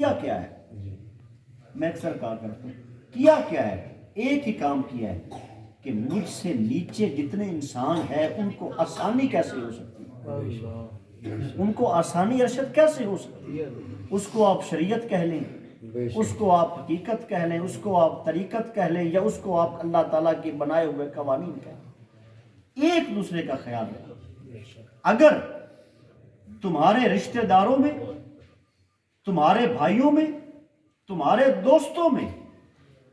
کیا کیا ہے؟ میں اکثر کہا کرتا ہوں کیا کیا ہے؟ ایک ہی کام کیا ہے کہ مجھ سے نیچے جتنے انسان ہیں ان کو آسانی کیسے ہو سکتی ہے، ان کو آسانی ارشد کیسے ہو سکتی ہے۔ اس کو آپ شریعت کہہ لیں، اس کو آپ حقیقت کہہ لیں، اس کو آپ طریقت کہہ لیں، یا اس کو آپ اللہ تعالیٰ کے بنائے ہوئے قوانین کہہ لیں، ایک دوسرے کا خیال رکھیں۔ اگر تمہارے رشتہ داروں میں، تمہارے بھائیوں میں، تمہارے دوستوں میں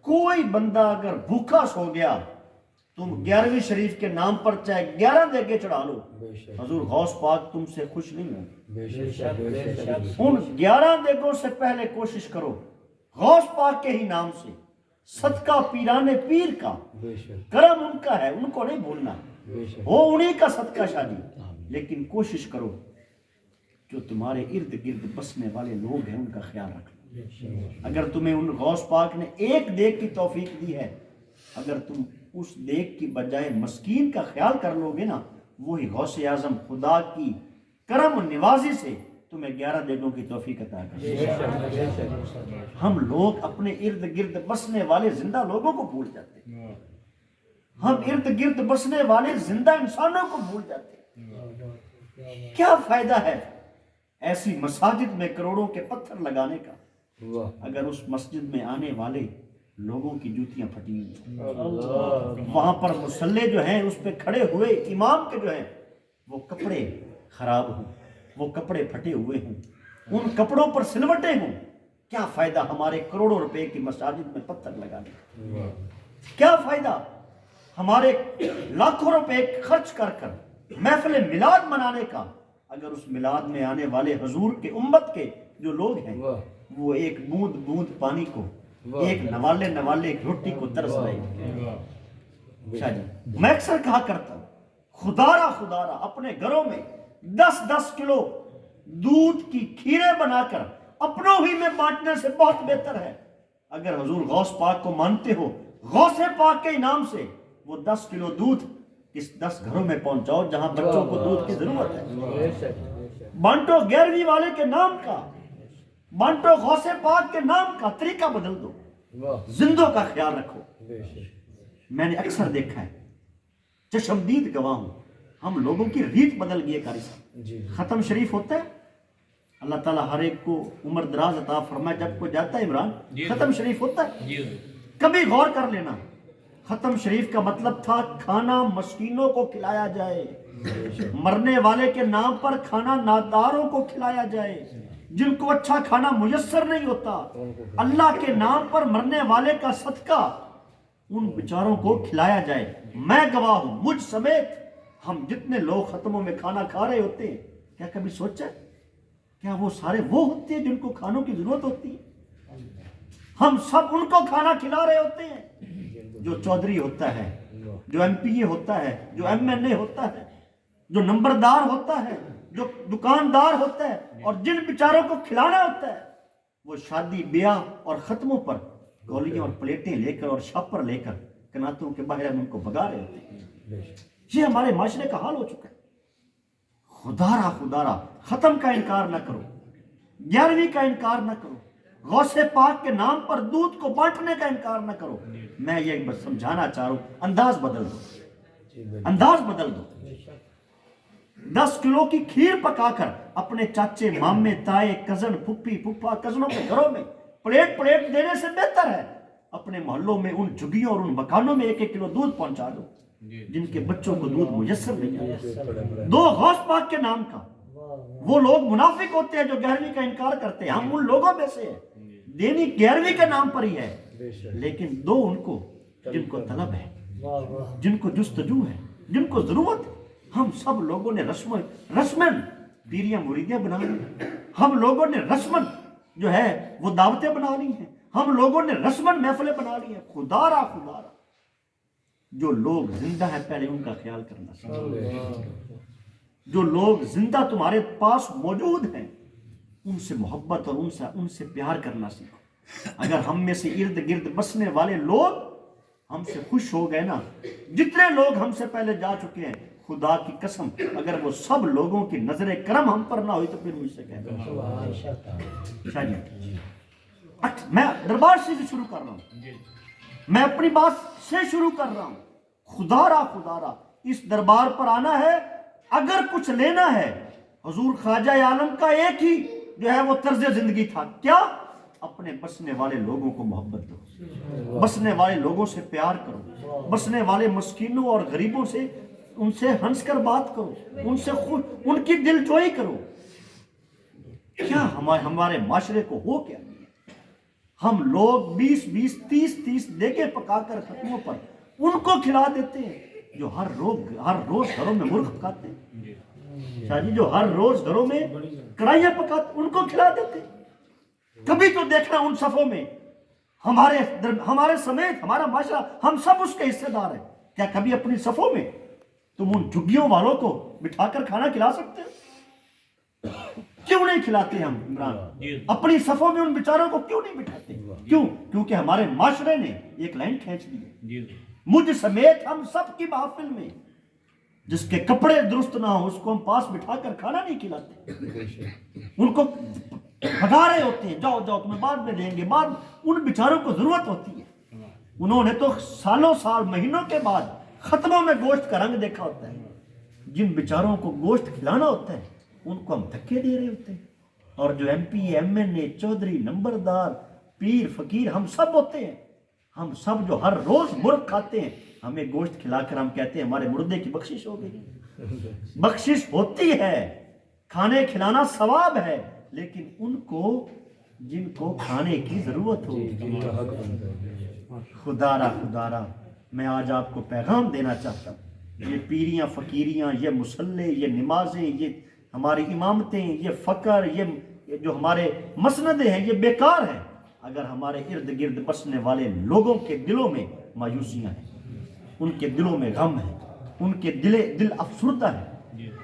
کوئی بندہ اگر بھوکا سو گیا، تم 11ویں شریف کے نام پر چاہے 11 دیگے چڑھا لو، حضور غوث پاک تم سے خوش نہیں ہوں۔ ان 11 دیگوں سے پہلے کوشش کرو غوث پاک کے ہی نام سے، صدقہ پیرانے پیر کا، کرم ان کا ہے، ان کو نہیں بھولنا، وہ انہی کا صدقہ شادی، لیکن کوشش کرو جو تمہارے ارد گرد بسنے والے لوگ ہیں ان کا خیال رکھنا۔ اگر تمہیں ان غوث پاک نے ایک دیگ کی توفیق دی ہے، اگر تم اس دیگ کی بجائے مسکین کا خیال کر لو گے نا، وہی غوث اعظم خدا کی کرم و نوازی سے تمہیں 11 دیگوں کی توفیق عطا کرے گا۔ ہم لوگ اپنے ارد گرد بسنے والے زندہ لوگوں کو بھول جاتے ہیں، ہم ارد گرد بسنے والے زندہ انسانوں کو بھول جاتے ہیں۔ کیا فائدہ ہے ایسی مساجد میں کروڑوں کے پتھر لگانے کا اگر اس مسجد میں آنے والے لوگوں کی جوتیاں پھٹی ہوئی، وہاں پر مصلے جو ہیں اس پہ کھڑے ہوئے امام کے جو ہیں وہ کپڑے خراب ہوں، وہ کپڑے پھٹے ہوئے ہوں، ان کپڑوں پر سلوٹیں ہوں، کیا فائدہ ہمارے کروڑوں روپے کی مساجد میں پتھر لگانے کا؟ کیا فائدہ ہمارے لاکھوں روپے خرچ کر کر محفل میلاد منانے کا اگر اس میلاد میں آنے والے حضور کے امت کے جو لوگ ہیں وہ ایک بوند بوند پانی کو، ایک نوالے نوالے ایک روٹی کو ترس رہے ہیں۔ میں اکثر کہا کرتا ہوں خدارا اپنے گھروں میں 10-10 کلو دودھ کی کھیریں بنا کر اپنوں ہی میں بانٹنے سے بہت بہتر ہے۔ اگر حضور غوث پاک کو مانتے ہو، غوث پاک کے انعام سے وہ 10 کلو دودھ اس 10 گھروں میں پہنچاؤ جہاں بچوں کو دودھ کی ضرورت ہے۔ بانٹو 11ویں والے کے نام کا، بانٹو غوث پاک کے نام کا، طریقہ بدل دو، زندوں کا خیال رکھو۔ میں نے اکثر دیکھا ہے، چشمدید گواہ ہوں، ہم لوگوں کی ریت بدل گئی ہے۔ قاری صاحب ختم شریف ہوتا ہے، اللہ تعالیٰ ہر ایک کو عمر دراز عطا فرمائے، جب کو جاتا ہے عمران ختم شریف ہوتا ہے، کبھی غور کر لینا، ختم شریف کا مطلب تھا کھانا مسکینوں کو کھلایا جائے، مرنے والے کے نام پر کھانا ناداروں کو کھلایا جائے، جن کو اچھا کھانا میسر نہیں ہوتا، اللہ کے نام پر مرنے والے کا صدقہ ان بیچاروں کو کھلایا جائے۔ میں گواہ ہوں، مجھ سمیت ہم جتنے لوگ ختموں میں کھانا کھا رہے ہوتے ہیں، کیا کبھی سوچا کیا وہ سارے وہ ہوتے ہیں جن کو کھانوں کی ضرورت ہوتی ہے؟ ہم سب ان کو کھانا کھلا رہے ہوتے ہیں، جو چودھری ہوتا ہے، جو ایم پی اے ہوتا ہے، جو ایم این اے ہوتا ہے، جو نمبردار ہوتا ہے، جو دکاندار ہوتا ہے، اور جن بیچاروں کو کھلانا ہوتا ہے وہ شادی بیاہ اور ختموں پر گولیاں اور پلیٹیں لے کر اور شاپر لے کر کناتوں کے باہر ہم ان کو بھگا رہے ہوتے ہیں۔ یہ ہمارے معاشرے کا حال ہو چکا ہے۔ خدارا ختم کا انکار نہ کرو، 11ویں کا انکار نہ کرو، غوث پاک کے نام پر دودھ کو بانٹنے کا انکار نہ کرو۔ میں یہ بس سمجھانا چاہ رہا ہوں، انداز بدل دو، انداز بدل دو۔ 10 کلو کی کھیر پکا کر اپنے چاچے مامے تائے کزن پھپھی پھپھا کزنوں کے گھروں میں پلیٹ پلیٹ دینے سے بہتر ہے اپنے محلوں میں ان جھگیوں اور ان مکانوں میں 1-1 کلو دودھ پہنچا دو جن کے بچوں کو دودھ میسر نہیں ہے۔ دو غوث پاک کے نام کا، وہ لوگ منافق ہوتے ہیں جو 11ویں کا انکار کرتے ہیں، ہم ان لوگوں میں سے ہیں۔ دینی 11ویں کے نام پر ہی ہے، لیکن دو ان کو جن کو طلب ہے، جن کو جستجو ہے، جن کو ضرورت ہے۔ ہم سب لوگوں نے رسمن پیریاں مریدیاں بنا لی، ہم لوگوں نے رسمن جو ہے وہ دعوتیں بنا لی ہیں، ہم لوگوں نے رسمن محفلیں بنا لی ہیں۔ خدارا جو لوگ زندہ ہیں پہلے ان کا خیال کرنا سیکھو، جو لوگ زندہ تمہارے پاس موجود ہیں ان سے محبت اور ان سے پیار کرنا سیکھو۔ اگر ہم میں سے ارد گرد بسنے والے لوگ ہم سے خوش ہو گئے نا، جتنے لوگ ہم سے پہلے جا چکے ہیں، خدا کی قسم اگر وہ سب لوگوں کی نظر کرم ہم پر نہ ہوئی تو پھر مجھ سے کہہ دو۔ میں دربار سے شروع کر رہا ہوں, میں اپنی بات سے شروع کر رہا ہوں. خدا را اس دربار پر آنا ہے, اگر کچھ لینا ہے. حضور خواجہ عالم کا ایک ہی جو ہے وہ طرز زندگی تھا, کیا؟ اپنے بسنے والے لوگوں کو محبت دو, بسنے والے لوگوں سے پیار کرو, بسنے والے مسکینوں اور غریبوں سے ان سے ہنس کر بات کرو, ان سے ان کی دل جوئی کرو. کیا ہمارے معاشرے کو ہو کیا؟ ہم لوگ 20 30 دیگے پکا کر ختموں پر ان کو کھلا دیتے ہیں جو ہر روز گھروں میں مرغ پکاتے ہیں. شاہ جی, جو ہر روز گھروں میں کڑھائیاں پکاتے ان کو کھلا دیتے. کبھی تو دیکھنا ان صفوں میں ہمارے سمیت ہمارا معاشرہ, ہم سب اس کے حصے دار ہیں. کیا کبھی اپنی صفوں میں تم ان جھگیوں والوں کو بٹھا کر کھانا کھلا سکتے ہو؟ کیوں نہیں کھلاتے ہم عمران؟ اپنی صفوں میں ان بیچاروں کو کیوں نہیں بٹھاتے؟ کیوں؟ کیونکہ ہمارے معاشرے نے ایک لائن کھینچ دی, مجھ سمیت ہم سب کی محفل میں جس کے کپڑے درست نہ ہو اس کو ہم پاس بٹھا کر کھانا نہیں کھلاتے, ان کو بھگا رہے ہوتے ہیں, جاؤ تمہیں بعد میں دیں گے. بعد ان بیچاروں کو ضرورت ہوتی ہے, انہوں نے تو سالوں سال مہینوں کے بعد ختموں میں گوشت کا رنگ دیکھا ہوتا ہے. جن بیچاروں کو گوشت کھلانا ہوتا ہے ان کو ہم دھکے دے رہے ہوتے ہیں. اور جو ایم پی ایم این اے چودھری نمبردار پیر فقیر ہم سب ہوتے ہیں, ہم سب جو ہر روز مرغ کھاتے ہیں, ہمیں گوشت کھلا کر ہم کہتے ہیں ہمارے مردے کی بخشش ہو گئی. بخشش ہوتی ہے, کھانے کھلانا ثواب ہے, لیکن ان کو جن کو کھانے کی ضرورت ہو. خدا را میں آج آپ کو پیغام دینا چاہتا ہوں, یہ پیریاں فقیریاں, یہ مصلے, یہ نمازیں, یہ ہماری امامتیں, یہ فقر, یہ جو ہمارے مسندیں ہیں, یہ بیکار ہیں اگر ہمارے ارد گرد بسنے والے لوگوں کے دلوں میں مایوسیاں ہیں, ان کے دلوں میں غم ہے, ان کے دل افسردہ ہے.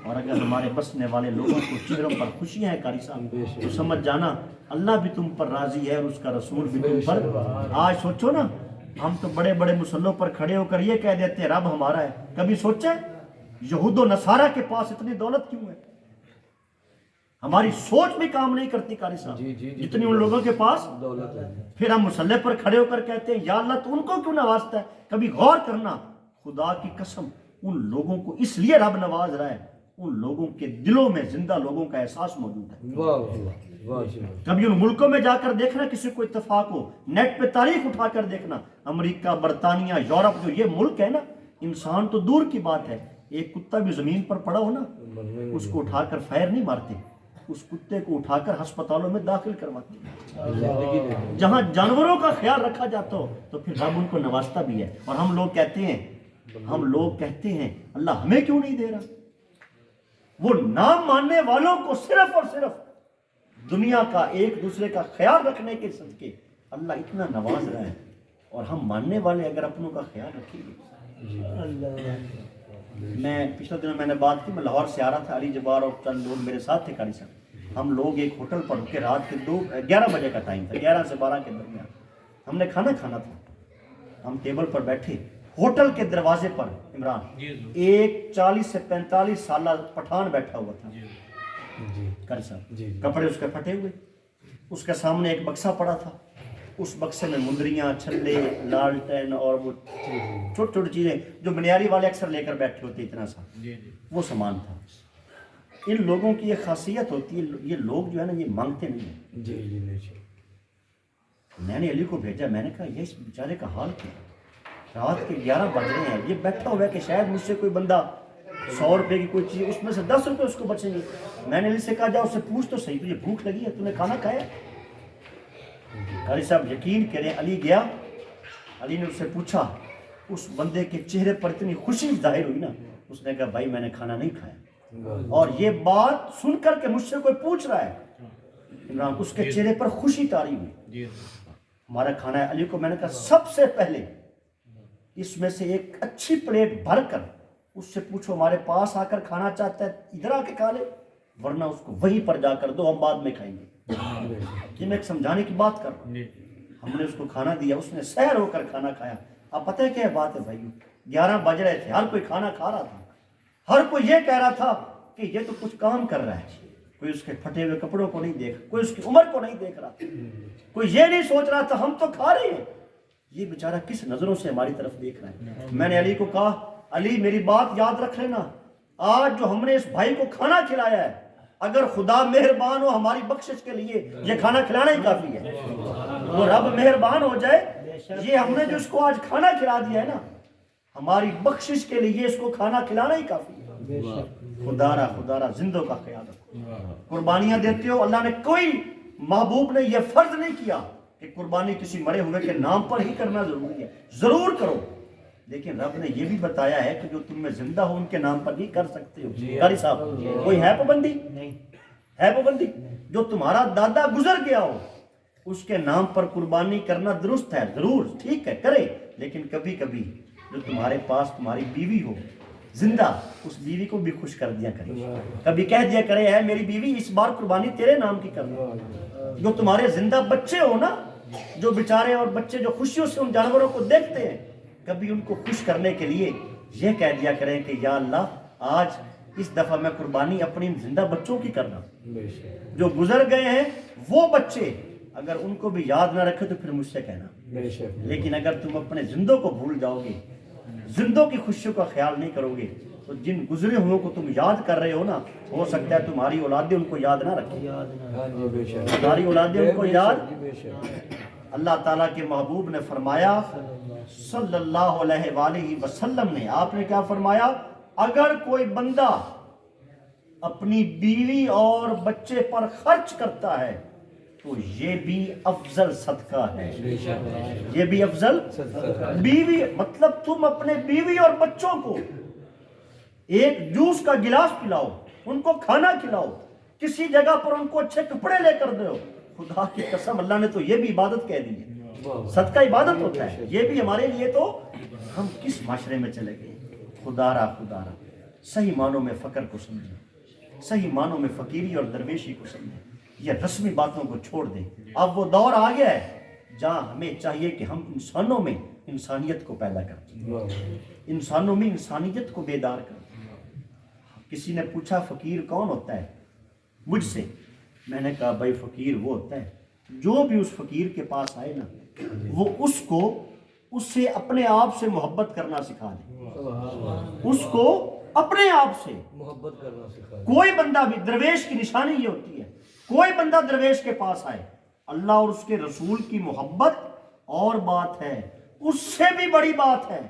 اور اگر ہمارے بسنے والے لوگوں کو چہروں پر خوشیاں ہیں قاری صاحب, تو سمجھ جانا اللہ بھی تم پر راضی ہے اور اس کا رسول بھی تم پر. آج سوچو نا, ہم تو بڑے بڑے مسلوں پر کھڑے ہو کر یہ کہہ دیتے ہیں رب ہمارا ہے. کبھی سوچیں یہود و نصارہ کے پاس اتنی دولت کیوں ہے؟ ہماری سوچ بھی کام نہیں کرتی قاری صاحب, جتنی ان لوگوں کے پاس دولت ہے. پھر ہم مسلح پر کھڑے ہو کر کہتے ہیں یا اللہ تو ان کو کیوں نوازتا ہے؟ کبھی غور کرنا, خدا کی قسم ان لوگوں کو اس لیے رب نواز رہا ہے, ان لوگوں کے دلوں میں زندہ لوگوں کا احساس موجود ہے. کبھی ان ملکوں میں جا کر دیکھنا کسی کو اتفاق ہو, نیٹ پہ تاریخ اٹھا کر دیکھنا, امریکہ, برطانیہ, یورپ, جو یہ ملک ہے نا, انسان تو دور کی بات ہے, ایک کتا بھی زمین پر پڑا ہو نا, اس کو اٹھا کر فیر نہیں مارتے, اس کتے کو اٹھا کر ہسپتالوں میں داخل کرواتے. جہاں جانوروں کا خیال رکھا جاتا ہو تو پھر رب ان کو نوازتا بھی ہے. اور ہم لوگ کہتے ہیں اللہ ہمیں کیوں نہیں دے رہا؟ وہ نام ماننے والوں کو صرف اور صرف دنیا کا ایک دوسرے کا خیال رکھنے کے صدقے اللہ اتنا نواز رہا ہے, اور ہم ماننے والے اگر اپنوں کا خیال رکھیں گے. میں پچھلے دنوں میں نے بات کی, میں لاہور سے آ رہا تھا, علی جبار اور چند لوگ میرے ساتھ تھے قاری صاحب. ہم لوگ ایک ہوٹل پر رکے, رات کے 11 بجے کا ٹائم تھا, 11 سے 12 کے درمیان ہم نے کھانا کھانا تھا. ہم ٹیبل پر بیٹھے, ہوٹل کے دروازے پر عمران ایک 40 سے 45 سالہ پٹھان بیٹھا ہوا تھا قاری صاحب, کپڑے اس کے پھٹے ہوئے, اس کے سامنے ایک بکسا پڑا تھا, اس بکسے میں مندریاں, چھلے, لالٹین اور وہ چھوٹی چھوٹی چیزیں جو منیاری والے اکثر لے کر بیٹھے ہوتے, اتنا سا وہ سامان تھا. ان لوگوں کی یہ خاصیت ہوتی ہے, یہ لوگ جو ہے نا یہ مانگتے نہیں ہیں. میں نے علی کو بھیجا, میں نے کہا یہ اس بیچارے کا حال کیا, رات کے 11 بج رہے ہیں, یہ بیٹھا ہوا ہے کہ شاید مجھ سے کوئی بندہ 100 روپے کی کوئی چیز, اس میں سے 10 روپے اس کو بچیں گے. میں نے علی سے کہا جا اس سے پوچھ تو صحیح, تجھے بھوک لگی ہے, تم نے کھانا کھایا؟ قاری صاحب یقین کریں, علی گیا, علی نے اس سے پوچھا, اس بندے کے چہرے پر اتنی خوشی ظاہر ہوئی نا, اس نے کہا بھائی میں نے کھانا نہیں کھایا. اور یہ بات سن کر کے مجھ سے کوئی پوچھ رہا ہے عمران, اس کے چہرے پر خوشی طاری ہوئی. ہمارا کھانا ہے. علی کو میں نے کہا سب سے پہلے اس میں سے ایک اچھی پلیٹ بھر کر اس سے پوچھو ہمارے پاس آ کر کھانا چاہتا ہے ادھر آ کے کھا لے, ورنہ اس کو وہیں پر جا کر دو, ہم بعد میں کھائیں گے. یہ میں ایک سمجھانے کی بات کر رہا ہوں. ہم نے اس کو کھانا دیا, اس نے سحر ہو کر کھانا کھایا. آپ پتہ ہے کیا بات ہے بھائیو, 11 بج رہے تھے, ہر کوئی کھانا کھا رہا تھا, ہر کوئی یہ کہہ رہا تھا کہ یہ تو کچھ کام کر رہا ہے, کوئی اس کے پھٹے ہوئے کپڑوں کو نہیں دیکھ، کوئی اس کی عمر کو نہیں دیکھ رہا، کوئی یہ نہیں سوچ رہا تھا ہم تو کھا رہے ہیں، یہ بیچارہ کس نظروں سے ہماری طرف دیکھ رہا ہے۔ میں نے علی کو کہا علی میری بات یاد رکھ لینا، آج جو ہم نے اس بھائی کو کھانا کھلایا ہے، اگر خدا مہربان ہو ہماری بخشش کے لیے یہ کھانا کھلانا ہی کافی ہے۔ وہ رب مہربان ہو جائے، یہ ہم نے جو اس کو آج کھانا کھلا دیا ہے نا، ہماری بخشش کے لیے اس کو کھانا کھلانا ہی کافی ہے۔ خدا را زندوں کا خیال رکھو، قربانیاں دیتے ہو، اللہ نے کوئی محبوب نے یہ فرض نہیں کیا کہ قربانی کسی مرے ہوئے کے نام پر ہی کرنا ضروری ہے، ضرور کرو، لیکن رب نے یہ بھی بتایا ہے کہ جو تم میں زندہ ہو ان کے نام پر بھی کر سکتے ہو۔ قاری صاحب کوئی ہے پابندی؟ نہیں ہے پابندی۔ جو تمہارا دادا گزر گیا ہو اس کے نام پر قربانی کرنا درست ہے، ضرور ٹھیک ہے کرے، لیکن کبھی کبھی جو تمہارے پاس تمہاری بیوی ہو زندہ، اس بیوی کو بھی خوش کر دیا کرے، کبھی کہہ دیا کرے ہے میری بیوی اس بار قربانی تیرے نام کی کرنا۔ جو تمہارے زندہ بچے ہو نا، جو بیچارے اور بچے جو خوشیوں سے ان جانوروں کو دیکھتے ہیں، کبھی ان کو خوش کرنے کے لیے یہ کہہ دیا کریں کہ یا اللہ آج اس دفعہ میں قربانی اپنی زندہ بچوں کی کرنا، جو گزر گئے ہیں وہ بچے اگر ان کو بھی یاد نہ رکھے تو پھر مجھ سے کہنا، لیکن اگر تم اپنے زندوں کو بھول جاؤ گے، زندوں کی خوشیوں کا خیال نہیں کرو گے، تو جن گزرے ہوئے کو تم یاد کر رہے ہو نا، ہو سکتا ہے تمہاری اولادیں ان کو یاد نہ رکھیں، تمہاری اولادیں ان کو یاد۔ اللہ تعالیٰ کے محبوب نے فرمایا صلی اللہ علیہ وآلہ وسلم نے، آپ نے کیا فرمایا؟ اگر کوئی بندہ اپنی بیوی اور بچے پر خرچ کرتا ہے تو یہ بھی افضل صدقہ ہے، یہ بھی افضل بیوی، مطلب تم اپنے بیوی اور بچوں کو ایک جوس کا گلاس پلاؤ، ان کو کھانا کھلاؤ، کسی جگہ پر ان کو اچھے کپڑے لے کر دو، خدا کی قسم اللہ نے تو یہ بھی عبادت کہہ دی ہے، صدقہ عبادت ہوتا ہے یہ بھی ہمارے لیے۔ تو ہم کس معاشرے میں چلے گئے؟ خدا را صحیح معنوں میں فقر کو سمجھیں، صحیح معنوں میں فقیری اور درویشی کو سمجھیں، یہ رسمی باتوں کو چھوڑ دیں۔ اب وہ دور آ گیا ہے جہاں ہمیں چاہیے کہ ہم انسانوں میں انسانیت کو پیدا کریں، انسانوں میں انسانیت کو بیدار کریں۔ کسی نے پوچھا فقیر کون ہوتا ہے مجھ سے، میں نے کہا بھائی فقیر وہ ہوتا ہے جو بھی اس فقیر کے پاس آئے نا، وہ اس سے اپنے آپ سے محبت کرنا سکھا دے، اس کو اپنے آپ سے محبت کرنا سکھا دے۔ کوئی بندہ بھی، درویش کی نشانی یہ ہوتی ہے، کوئی بندہ درویش کے پاس آئے، اللہ اور اس کے رسول کی محبت اور بات ہے، اس سے بھی بڑی بات ہے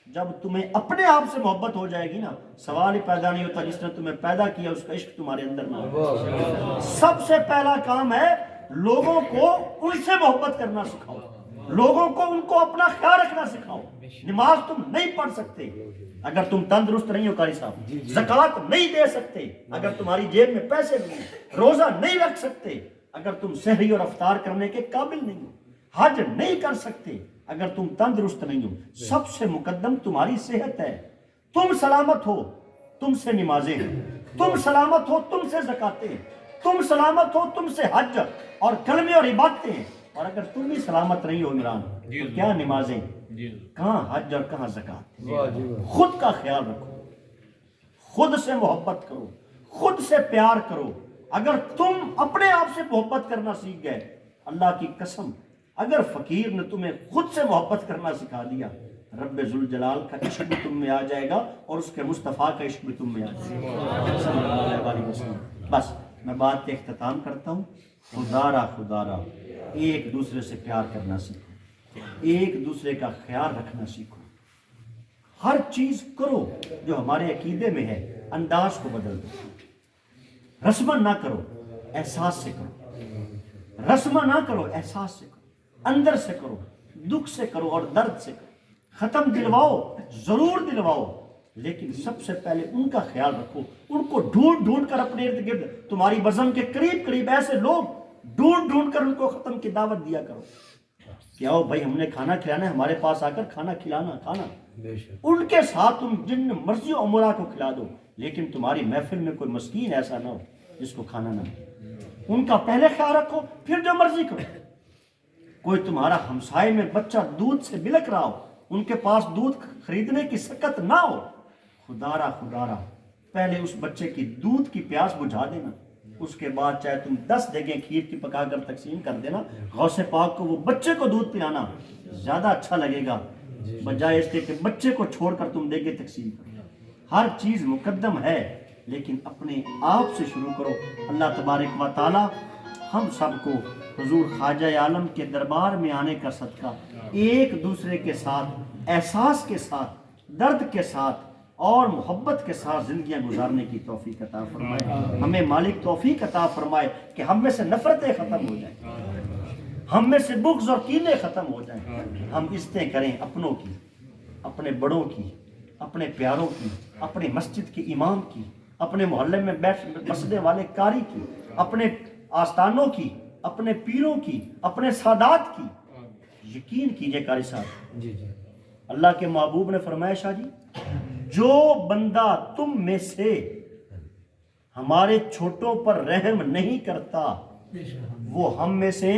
جب تمہیں اپنے آپ سے محبت ہو جائے گی نا، سوال ہی پیدا نہیں ہوتا جس نے تمہیں پیدا کیا اس کا عشق تمہارے اندر نہ ہو۔ سب سے پہلا کام ہے لوگوں کو ان سے محبت کرنا سکھاؤ، لوگوں کو ان کو اپنا خیال رکھنا سکھاؤ۔ نماز تم نہیں پڑھ سکتے اگر تم تندرست نہیں ہو، قاری صاحب زکوٰۃ نہیں دے سکتے اگر تمہاری جیب میں پیسے نہیں، روزہ نہیں رکھ سکتے اگر تم سحری اور افطار کرنے کے قابل نہیں ہو، حج نہیں کر سکتے اگر تم تندرست نہیں ہو۔ سب سے مقدم تمہاری صحت ہے، تم سلامت ہو تم سے نمازیں ہیں، تم سلامت ہو تم سے زکاتیں ہیں، تم سلامت ہو تم سے حج اور کلمے اور عبادتیں ہیں، اور اگر تم بھی سلامت نہیں ہو عمران تو کیا نمازیں، کہاں حج اور کہاں زکات۔ خود کا خیال رکھو، خود سے محبت کرو، خود سے پیار کرو۔ اگر تم اپنے آپ سے محبت کرنا سیکھ گئے، اللہ کی قسم اگر فقیر نے تمہیں خود سے محبت کرنا سکھا دیا، رب ذوالجلال کا عشق بھی تم میں آ جائے گا اور اس کے مصطفیٰ کا عشق بھی تم میں آ جائے گا صلی اللہ علیہ وسلم۔ بس میں بات کے اختتام کرتا ہوں، خدا را ایک دوسرے سے پیار کرنا سیکھو، ایک دوسرے کا خیال رکھنا سیکھو، ہر چیز کرو جو ہمارے عقیدے میں ہے، انداز کو بدل دو، رسم نہ کرو احساس سے کرو، رسم نہ کرو احساس سے کرو، اندر سے کرو، دکھ سے کرو اور درد سے کرو، ختم دلواؤ ضرور دلواؤ، لیکن سب سے پہلے ان کا خیال رکھو، ان کو ڈھونڈ ڈھونڈ کر اپنے ارد گرد تمہاری بزم کے قریب قریب ایسے لوگ ڈھونڈ ڈھونڈ کر ان کو ختم کی دعوت دیا کرو کہ آؤ بھائی ہم نے کھانا کھلانا ہے، ہمارے پاس آ کر کھانا کھلانا کھانا۔ ان کے ساتھ تم جن مرضی امورا کو کھلا دو، لیکن تمہاری محفل میں کوئی مسکین ایسا نہ ہو جس کو کھانا نہ ہو، ان کا پہلے خیال رکھو پھر جو مرضی کرو۔ کوئی تمہارا ہمسائے میں بچہ دودھ سے بلک رہا ہو، ان کے پاس دودھ خریدنے کی سکت نہ ہو، خدا را پہلے اس بچے کی دودھ کی پیاس بجھا دینا، اس کے بعد چاہے تم 10 دیگیں کھیر کی پکا کر تقسیم کر دینا، غوث پاک کو وہ بچے کو دودھ پلانا زیادہ اچھا لگے گا بجائے اس کے کہ بچے کو چھوڑ کر تم دیگیں تقسیم کرو۔ ہر چیز مقدم ہے لیکن اپنے آپ سے شروع کرو۔ اللہ تبارک و تعالی ہم سب کو حضور خواجہ عالم کے دربار میں آنے کا صدقہ ایک دوسرے کے ساتھ احساس کے ساتھ درد کے ساتھ اور محبت کے ساتھ زندگیاں گزارنے کی توفیق عطا فرمائے۔ ہمیں مالک توفیق عطا فرمائے کہ ہم میں سے نفرتیں ختم ہو جائیں، ہم میں سے بغض اور کینے ختم ہو جائیں، ہم عزتیں کریں اپنوں کی، اپنے بڑوں کی، اپنے پیاروں کی، اپنے مسجد کے امام کی، اپنے محلے میں بیٹھ مسجد والے قاری کی، اپنے آستانوں کی، اپنے پیروں کی، اپنے سادات کی۔ یقین کیجئے قاری صاحب، اللہ کے محبوب نے فرمایا شاہ جی، جو بندہ تم میں سے ہمارے چھوٹوں پر رحم نہیں کرتا وہ ہم میں سے،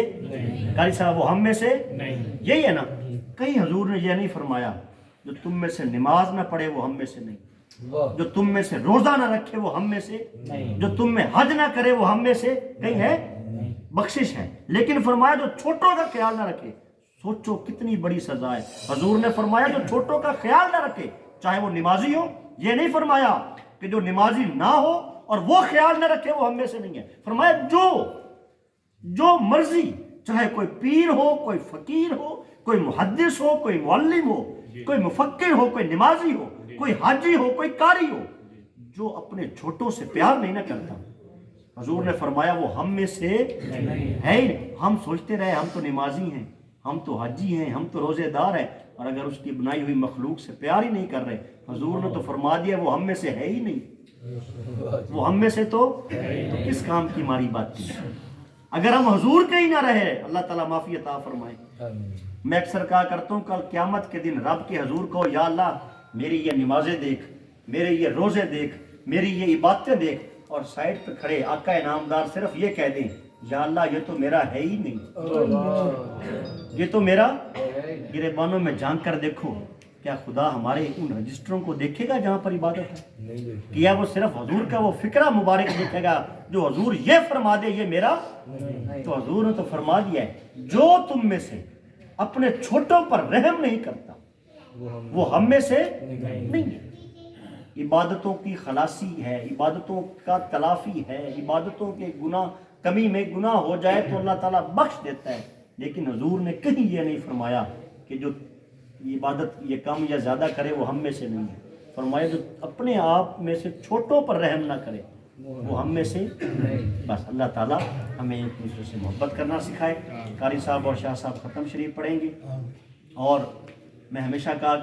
قاری صاحب وہ ہم میں سے یہی ہے نا۔ کہیں حضور نے یہ نہیں فرمایا جو تم میں سے نماز نہ پڑھے وہ ہم میں سے نہیں، جو تم میں سے روزہ نہ رکھے وہ ہم میں سے، جو تم میں حج نہ کرے وہ ہم میں سے، کہیں ہے بخشش ہے، لیکن فرمایا جو چھوٹوں کا خیال نہ رکھے، سوچو کتنی بڑی سزا ہے۔ حضور نے فرمایا جو چھوٹوں کا خیال نہ رکھے چاہے وہ نمازی ہو، یہ نہیں فرمایا کہ جو نمازی نہ ہو اور وہ خیال نہ رکھے وہ ہم میں سے نہیں ہے، فرمایا جو مرضی، چاہے کوئی پیر ہو، کوئی فقیر ہو، کوئی محدث ہو، کوئی معلم ہو، کوئی مفکر ہو، کوئی نمازی ہو، کوئی حاجی ہو، کوئی قاری ہو، جو اپنے چھوٹوں سے پیار نہیں نہ کرتا، حضور نے فرمایا وہ ہم میں سے ہے ہی نہیں۔ ہم سوچتے رہے ہم تو نمازی ہیں، ہم تو حاجی ہیں، ہم تو روزے دار ہیں، اور اگر اس کی بنائی ہوئی مخلوق سے پیار ہی نہیں کر رہے، حضور نے تو فرما دیا وہ ہم میں سے ہے ہی نہیں، وہ ہم میں سے تو کس کام کی ہماری بات کی۔ اگر ہم حضور کے ہی نہ رہے، اللہ تعالیٰ معافی عطا فرمائے۔ میں اکثر کہا کرتا ہوں کل قیامت کے دن رب کے حضور کو، یا اللہ میری یہ نمازیں دیکھ، میرے یہ روزے دیکھ، میری یہ عبادتیں دیکھ، اور سائڈ پہ کھڑے آقا انعامدار صرف یہ کہہ دیں یا اللہ یہ تو میرا ہے ہی نہیں، یہ تو میرا، گریبانوں میں جھانک کر دیکھو، کیا خدا ہمارے ان رجسٹروں کو دیکھے گا جہاں پر عبادت ہے؟ کیا وہ صرف حضور کا وہ فکرہ مبارک دیکھے گا جو حضور یہ فرما دے یہ میرا؟ تو حضور نے تو فرما دیا ہے جو تم میں سے اپنے چھوٹوں پر رحم نہیں کرتا وہ ہم میں سے نہیں ہے۔ عبادتوں کی خلاصی ہے، عبادتوں کا تلافی ہے، عبادتوں کے گناہ، کمی میں گناہ ہو جائے تو اللہ تعالیٰ بخش دیتا ہے، لیکن حضور نے کہیں یہ نہیں فرمایا کہ جو عبادت یہ کم یا زیادہ کرے وہ ہم میں سے نہیں ہے، فرمایا جو اپنے آپ میں سے چھوٹوں پر رحم نہ کرے وہ ہم میں سے۔ بس اللہ تعالیٰ ہمیں ایک دوسرے سے محبت کرنا سکھائے۔ قاری صاحب اور شاہ صاحب ختم شریف پڑھیں گے، اور میں ہمیشہ کہا